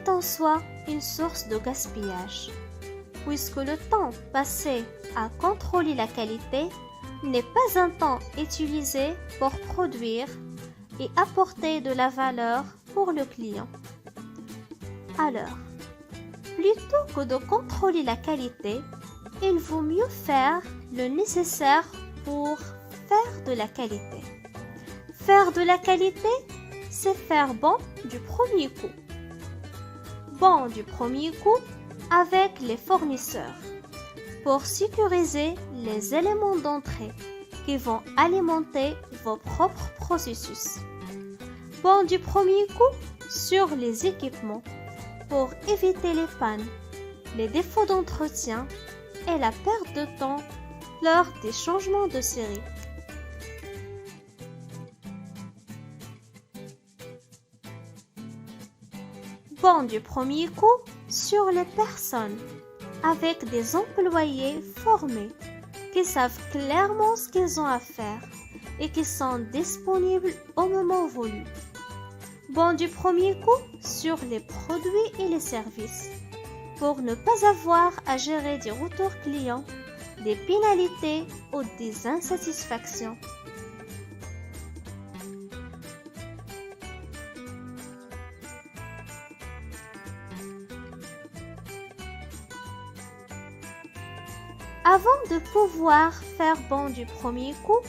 est en soi une source de gaspillage, puisque le temps passé à contrôler la qualité n'est pas un temps utilisé pour produire et apporter de la valeur pour le client. Alors, plutôt que de contrôler la qualité, il vaut mieux faire le nécessaire pour faire de la qualité. Faire de la qualité, c'est faire bon du premier coup. Bon du premier coup avec les fournisseurs pour sécuriser les éléments d'entrée qui vont alimenter vos propres processus. Bon du premier coup sur les équipements pour éviter les pannes, les défauts d'entretien et la perte de temps lors des changements de série. Bon du premier coup sur les personnes avec des employés formés qui savent clairement ce qu'ils ont à faire et qui sont disponibles au moment voulu. Bon du premier coup sur les produits et les services pour ne pas avoir à gérer des retours clients, des pénalités ou des insatisfactions. Avant de pouvoir faire bon du premier coup,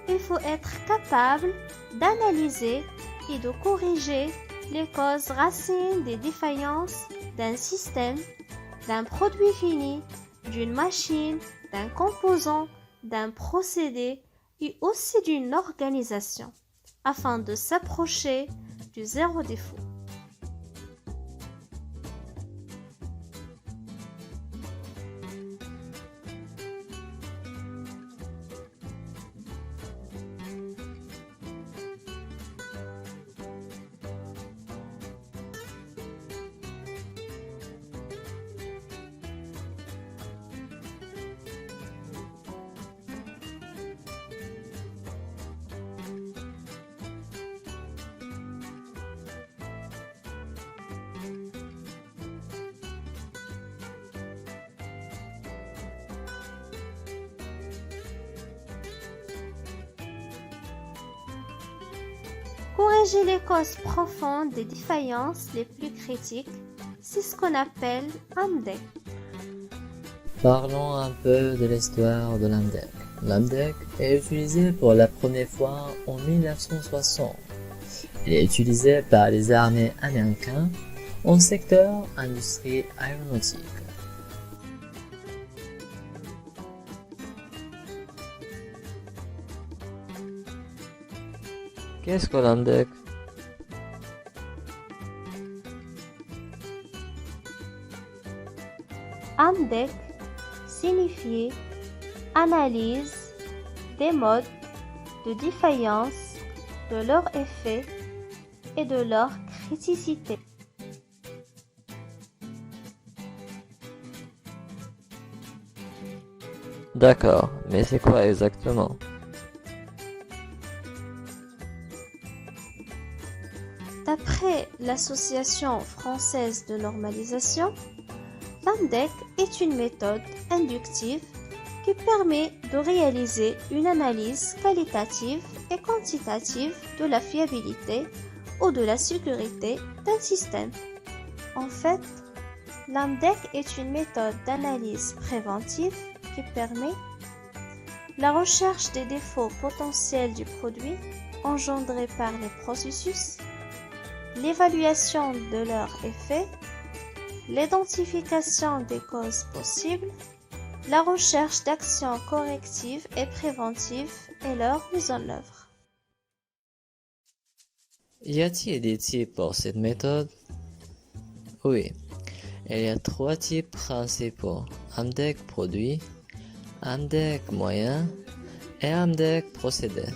il faut être capable d'analyser et de corriger les causes racines des défaillances d'un système, d'un produit fini, d'une machine, d'un composant, d'un procédé et aussi d'une organisation, afin de s'approcher du zéro défaut. Corriger les causes profondes des défaillances les plus critiques, c'est ce qu'on appelle AMDEC. Parlons un peu de l'histoire de l'AMDEC. L'AMDEC est utilisé pour la première fois en 1960. Il est utilisé par les armées américaines en secteur industrie aéronautique. Qu'est-ce que l'AMDEC? AMDEC signifie analyse des modes de défaillance, de leur effet et de leur criticité. D'accord, mais c'est quoi exactement? D'après l'Association française de normalisation, l'AMDEC est une méthode inductive qui permet de réaliser une analyse qualitative et quantitative de la fiabilité ou de la sécurité d'un système. En fait, l'AMDEC est une méthode d'analyse préventive qui permet la recherche des défauts potentiels du produit engendrés par les processus, l'évaluation de leur effet, l'identification des causes possibles, la recherche d'actions correctives et préventives et leur mise en œuvre. Y a-t-il des types pour cette méthode? Oui, il y a 3 types principaux: AMDEC produit, AMDEC moyen et AMDEC procédé.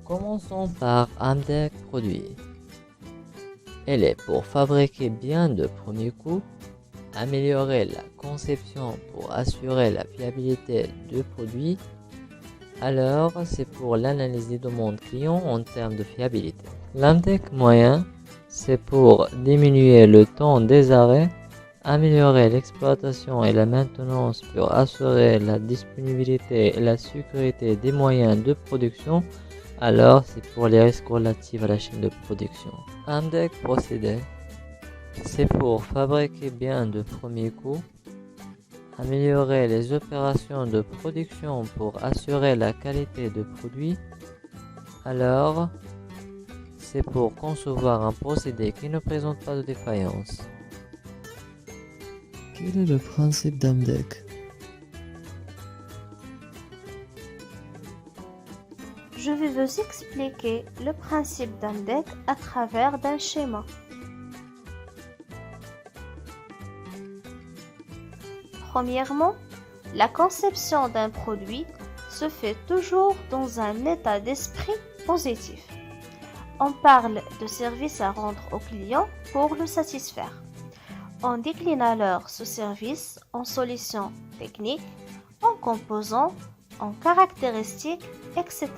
Commençons par AMDEC produit. Elle est pour fabriquer bien de premier coup, améliorer la conception pour assurer la fiabilité du produit. Alors, c'est pour l'analyse des demandes clients en termes de fiabilité. L'AMDEC moyen, c'est pour diminuer le temps des arrêts, améliorer l'exploitation et la maintenance pour assurer la disponibilité et la sécurité des moyens de production. Alors, c'est pour les risques relatifs à la chaîne de production. Amdek procédé, c'est pour fabriquer bien de premier coup, améliorer les opérations de production pour assurer la qualité de produit. Alors, c'est pour concevoir un procédé qui ne présente pas de défaillance. Quel est le principe d'Amdek? Je vais vous expliquer le principe d'Amdek à travers d'un schéma. Premièrement, la conception d'un produit se fait toujours dans un état d'esprit positif. On parle de service à rendre au client pour le satisfaire. On décline alors ce service en solutions techniques, en composants, en caractéristiques, etc.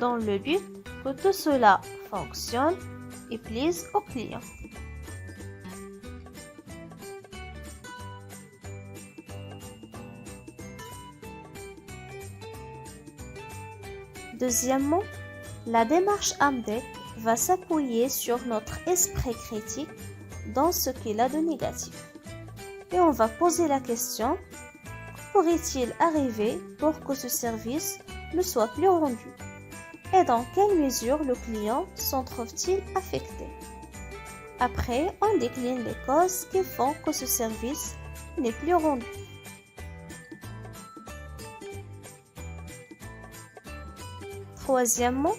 dans le but que tout cela fonctionne et plaise au client. Deuxièmement, la démarche Amdek va s'appuyer sur notre esprit critique dans ce qu'il a de négatif. Et on va poser la question, que pourrait-il arriver pour que ce service ne soit plus rendu? Et dans quelle mesure le client s'en trouve-t-il affecté? Après, on décline les causes qui font que ce service n'est plus rendu. Troisièmement,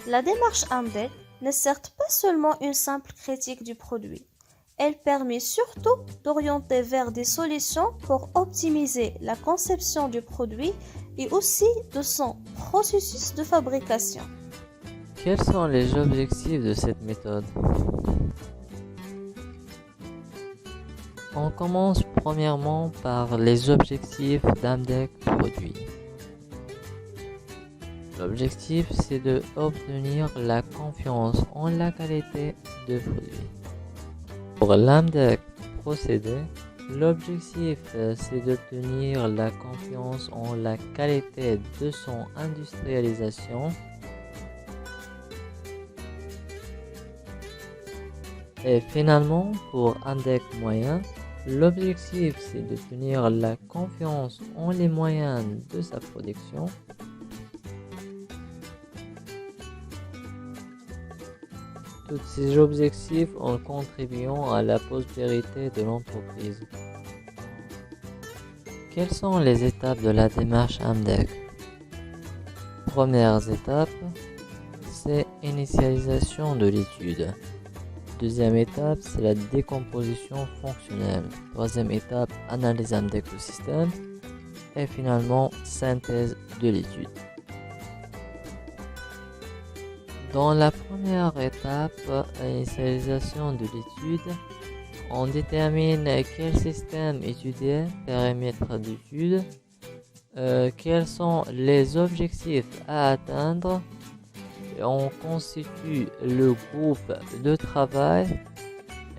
la démarche Amdek n'est certes pas seulement une simple critique du produit. Elle permet surtout d'orienter vers des solutions pour optimiser la conception du produit et aussi de son processus de fabrication. Quels sont les objectifs de cette méthode? On commence premièrement par les objectifs d'Amdek produit. L'objectif, c'est de obtenir la confiance en la qualité de produit. Pour l'Amdek procédé, l'objectif, c'est d'obtenir la confiance en la qualité de son industrialisation. Et finalement, pour Amdek moyen, l'objectif, c'est d'obtenir la confiance en les moyens de sa production. Tous ces objectifs en contribuant à la prospérité de l'entreprise. Quelles sont les étapes de la démarche Amdek? Premières étapes, c'est initialisation de l'étude. Deuxième étape, c'est la décomposition fonctionnelle. Troisième étape, analyse Amdek du système. Et finalement, synthèse de l'étude. Dans la première étape, initialisation de l'étude, on détermine quel système étudier, périmètre d'étude, quels sont les objectifs à atteindre. On constitue le groupe de travail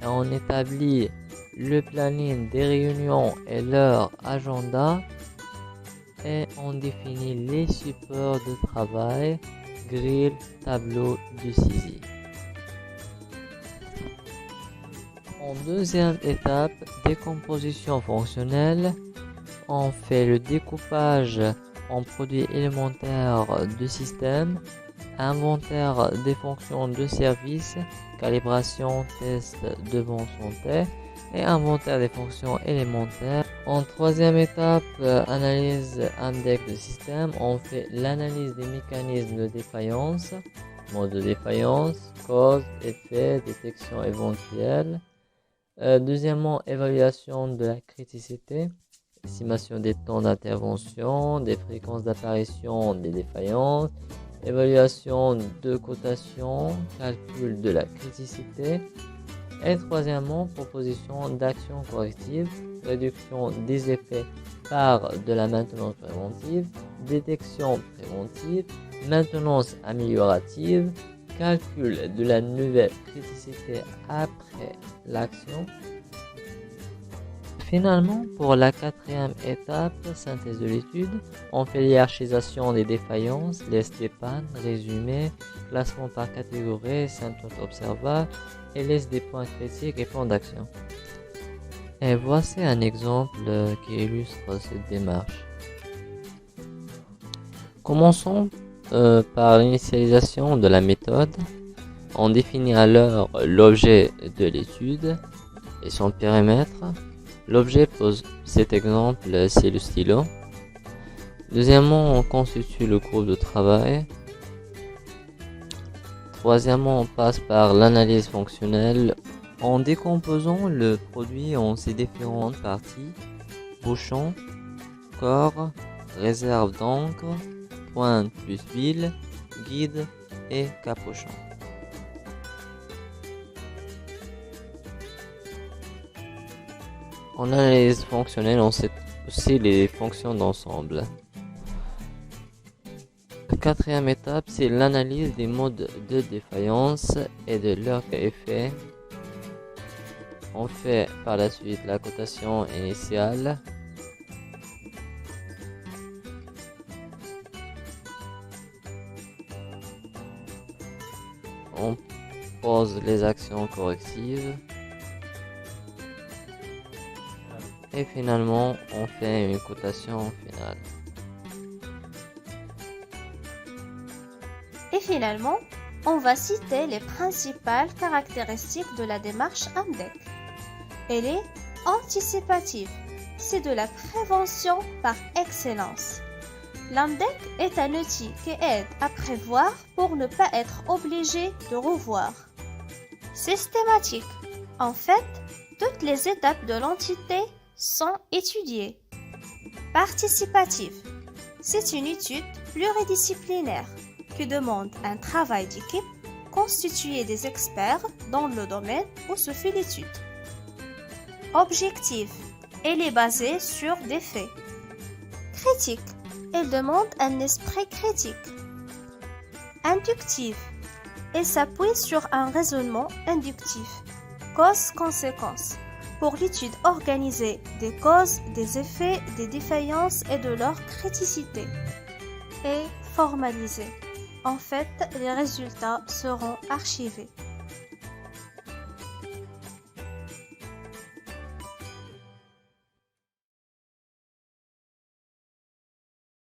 et on établit le planning des réunions et leur agenda et on définit les supports de travail, grille, tableau de saisie. En deuxième étape, décomposition fonctionnelle, on fait le découpage en produits élémentaires de système, inventaire des fonctions de service, calibration, test de bonne santé et inventaire des fonctions élémentaires. En troisième étape, analyse Amdek de système, on fait l'analyse des mécanismes de défaillance, mode de défaillance, cause, effet, détection éventuelle. Deuxièmement, évaluation de la criticité, estimation des temps d'intervention, des fréquences d'apparition des défaillances, évaluation de cotation, calcul de la criticité. Et troisièmement, proposition d'actions correctives, réduction des effets par de la maintenance préventive, détection préventive, maintenance améliorative, calcul de la nouvelle criticité après l'action. Finalement, pour la quatrième étape, synthèse de l'étude, on fait l'hierarchisation des défaillances, liste des pannes, résumé, classement par catégorie, symptômes observables et liste des points critiques et plans d'action. Et voici un exemple qui illustre cette démarche. Commençons par l'initialisation de la méthode. On définit alors l'objet de l'étude et son périmètre. L'objet pour cet exemple, c'est le stylo. Deuxièmement, on constitue le groupe de travail. Troisièmement, on passe par l'analyse fonctionnelle en décomposant le produit en ses différentes parties: bouchon, corps, réserve d'encre, pointe plus huile, guide et capuchon. En analyse fonctionnelle, on sait aussi les fonctions d'ensemble. La quatrième étape, c'est l'analyse des modes de défaillance et de leurs effets. On fait par la suite la cotation initiale. On pose les actions correctives. Et finalement, on fait une cotation finale. Et finalement, on va citer les principales caractéristiques de la démarche AMDEC. Elle est anticipative. C'est de la prévention par excellence. L'AMDEC est un outil qui aide à prévoir pour ne pas être obligé de revoir. Systématique. En fait, toutes les étapes de l'entité sont étudiées. Participative. C'est une étude pluridisciplinaire qui demande un travail d'équipe constitué des experts dans le domaine où se fait l'étude. Objective. Elle est basée sur des faits. Critique. Elle demande un esprit critique. Inductive. Elle s'appuie sur un raisonnement inductif. Cause-conséquence. Pour l'étude organisée des causes, des effets, des défaillances et de leur criticité. Et formalisée. En fait, les résultats seront archivés.